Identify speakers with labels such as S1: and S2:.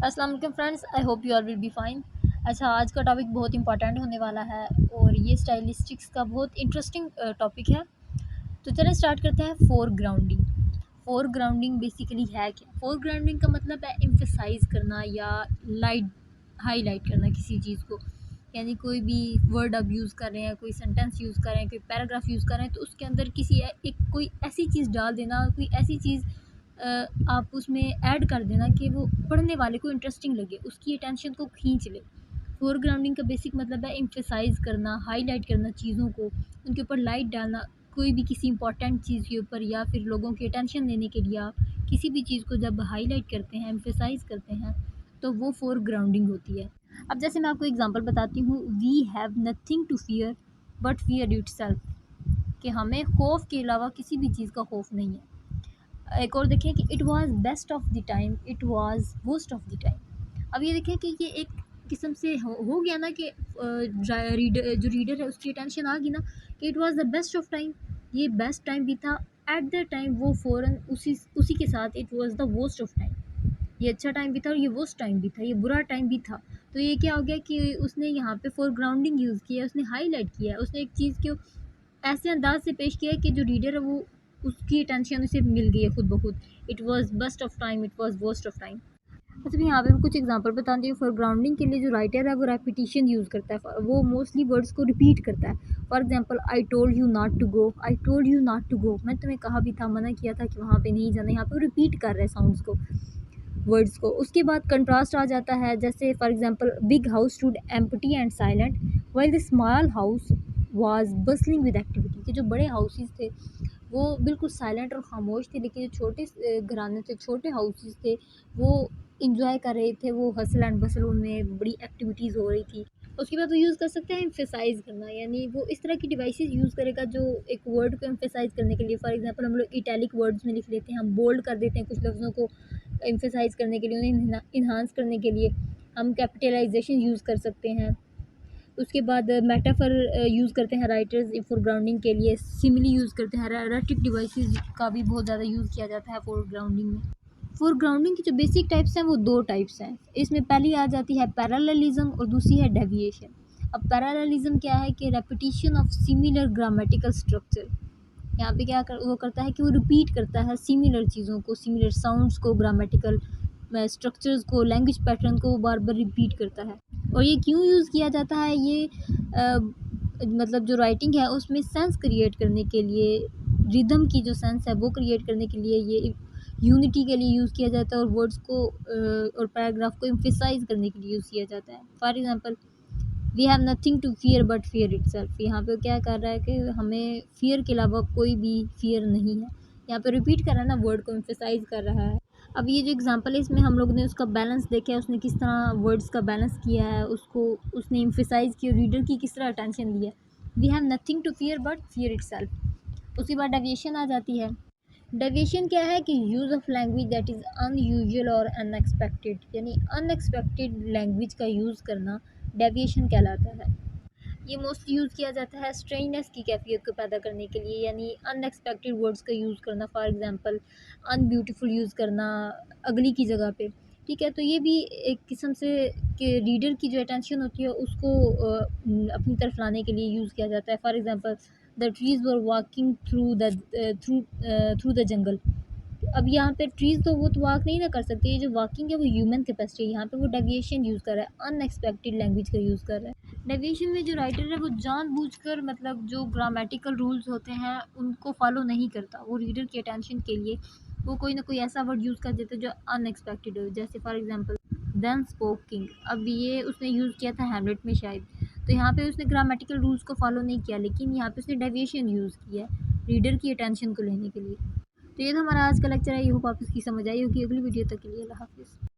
S1: अस्सलाम वालेकुम friends, I hope you all will be fine. अच्छा, आज का टॉपिक बहुत इंपॉर्टेंट होने वाला है और ये स्टाइलिस्टिक्स का बहुत इंटरेस्टिंग टॉपिक है। तो चलें स्टार्ट करते हैं। Four grounding. Four grounding basically है क्या? फोर ग्राउंडिंग का मतलब है एम्फेसाइज करना या लाइट हाईलाइट करना किसी चीज़ को। यानी कोई भी वर्ड आप यूज़ कर रहे हैं, कोई सेंटेंस यूज़ कर रहे हैं, कोई पैराग्राफ यूज़ कर रहे हैं, तो उसके अंदर किसी एक कोई ऐसी चीज़ डाल देना, कोई ऐसी चीज़ आप उसमें ऐड कर देना कि वो पढ़ने वाले को इंटरेस्टिंग लगे, उसकी अटेंशन को खींच ले। फोरग्राउंडिंग का बेसिक मतलब है एम्फेसाइज करना, हाईलाइट करना चीज़ों को, उनके ऊपर लाइट डालना। कोई भी किसी इंपॉर्टेंट चीज़ के ऊपर या फिर लोगों की अटेंशन लेने के लिए आप किसी भी चीज़ को जब हाईलाइट करते हैं, एम्फेसाइज करते हैं, तो वो फोरग्राउंडिंग होती है। अब जैसे मैं आपको एग्जांपल बताती हूँ, we have nothing to fear but fear itself, कि हमें खौफ के अलावा किसी भी चीज़ का खौफ नहीं है। एक और देखें कि it was best of the time, it was worst of the time. अब ये देखें कि ये एक किस्म से हो गया ना कि जो रीडर है उसकी अटेंशन आ गई ना कि it was the best of time, ये बेस्ट टाइम भी था। एट द टाइम वो फ़ौरन उसी के साथ it was the worst of time, ये अच्छा टाइम भी था और ये वर्स्ट टाइम भी था, ये बुरा टाइम भी था। तो ये क्या हो गया कि उसने यहाँ पे फोरग्राउंडिंग यूज़ किया, उसने हाईलाइट किया, उसने एक चीज़ को ऐसे अंदाज से पेश किया है कि जो रीडर है वो उसकी अटेंशन उसे मिल गई है खुद ब खुद। It was best of time, it was worst of time. अच्छा, मैं यहाँ पे कुछ एग्जांपल बताती हूँ। फोरग्राउंडिंग के लिए जो राइटर है वो रेपिटेशन यूज़ करता है, वो मोस्टली वर्ड्स को रिपीट करता है। For example, I told you not to go, I told you not to go, मैं तुम्हें कहा भी था, मना किया था कि वहाँ पे नहीं जाना। यहाँ पे वो रिपीट कर रहे हैं साउंड्स को, वर्ड्स को। उसके बाद कंट्रास्ट आ जाता है, जैसे for example, big house stood empty and silent while the small house was bustling with activity, कि जो बड़े हाउसेस थे वो बिल्कुल साइलेंट और खामोश थे, लेकिन जो छोटे घराने थे, छोटे हाउसेस थे, वो इंजॉय कर रहे थे, वो हसल एंड बसल, उनमें बड़ी एक्टिविटीज़ हो रही थी। उसके बाद वो यूज़ कर सकते हैं एम्फेसाइज करना, यानी वो इस तरह की डिवाइसेस यूज़ करेगा जो एक वर्ड को एम्फेसाइज करने के लिए, फॉर एग्जांपल हम लोग इटैलिक वर्ड्स में लिख लेते हैं, हम बोल्ड कर देते हैं कुछ लफ्ज़ों को एम्फेसाइज करने के लिए, उन्हें इन्हांस करने के लिए हम कैपिटलाइजेशन यूज़ कर सकते हैं। उसके बाद मेटाफर यूज़ करते हैं राइटर्स फोरग्राउंडिंग के लिए, सिमिली यूज़ करते हैं, रेटरिक डिवाइसेस का भी बहुत ज़्यादा यूज़ किया जाता है फोरग्राउंडिंग में। फोरग्राउंडिंग की जो बेसिक टाइप्स हैं वो दो टाइप्स हैं। इसमें पहली आ जाती है पैरेललिज्म और दूसरी है डेविएशन। अब पैरेललिज्म क्या है कि repetition of similar grammatical structure. यहाँ पे वो करता है कि वो रिपीट करता है सिमिलर चीज़ों को, सिमिलर साउंड्स को, ग्रामेटिकल स्ट्रक्चर्स को, लैंग्वेज पैटर्न को बार बार रिपीट करता है। और ये क्यों यूज़ किया जाता है? ये मतलब जो राइटिंग है उसमें सेंस क्रिएट करने के लिए, रिदम की जो सेंस है वो क्रिएट करने के लिए, ये यूनिटी के लिए यूज़ किया जाता है, और वर्ड्स को और पैराग्राफ को एम्फेसाइज करने के लिए यूज़ किया जाता है। For example, we have nothing to fear but fear itself. यहाँ पे क्या कर रहा है कि हमें फियर के अलावा कोई भी फियर नहीं है। यहाँ पे रिपीट कर रहा है ना, वर्ड को एम्फेसाइज कर रहा है। अब ये जो एग्जांपल है इसमें हम लोग ने उसका बैलेंस देखा है, उसने किस तरह वर्ड्स का बैलेंस किया है, उसको उसने एम्फेसाइज किया, रीडर की किस तरह अटेंशन लिया। We have nothing to fear but fear itself. उसके बाद डेविएशन आ जाती है। डेविएशन क्या है कि use of language that is unusual और अनएक्सपेक्टेड, यानी अनएक्सपेक्टेड लैंग्वेज का यूज़ करना डेविएशन कहलाता है। ये मोस्टली यूज़ किया जाता है स्ट्रेंजनेस की कैफियत को पैदा करने के लिए, यानी अनएक्सपेक्टेड वर्ड्स का यूज़ करना। फॉर एग्जांपल, अनब्यूटीफुल यूज़ करना अगली की जगह पे। ठीक है, तो ये भी एक किस्म से कि रीडर की जो अटेंशन होती है उसको अपनी तरफ लाने के लिए यूज़ किया जाता है। For example, the trees were walking through the jungle. अब यहाँ पे ट्रीज़ तो वो तो वॉक नहीं ना कर सकते, ये जो वॉकिंग है वो ह्यूमन कैपेसिटी है। यहाँ पे वो डेविएशन यूज़ कर रहा है, अनएक्सपेक्टेड लैंग्वेज का यूज़ कर रहा है। डेविएशन में जो राइटर है वो जानबूझकर, मतलब जो ग्रामेटिकल रूल्स होते हैं उनको फॉलो नहीं करता, वो रीडर की अटेंशन के लिए वो कोई ना कोई ऐसा वर्ड यूज़ कर देता है जो अनएक्सपेक्टेड हो। जैसे for example, then spoke king. अब ये उसने यूज़ किया था हैमलेट में शायद, तो यहाँ पे उसने ग्रामेटिकल रूल्स को फॉलो नहीं किया, लेकिन यहाँ पे उसने डेविएशन यूज़ किया है रीडर की अटेंशन को लेने के लिए। तो ये तो हमारा आज का लेक्चर है। ये होप आप इसकी समझ आई होगी। अगली वीडियो तक के लिए अल्लाह हाफिज़।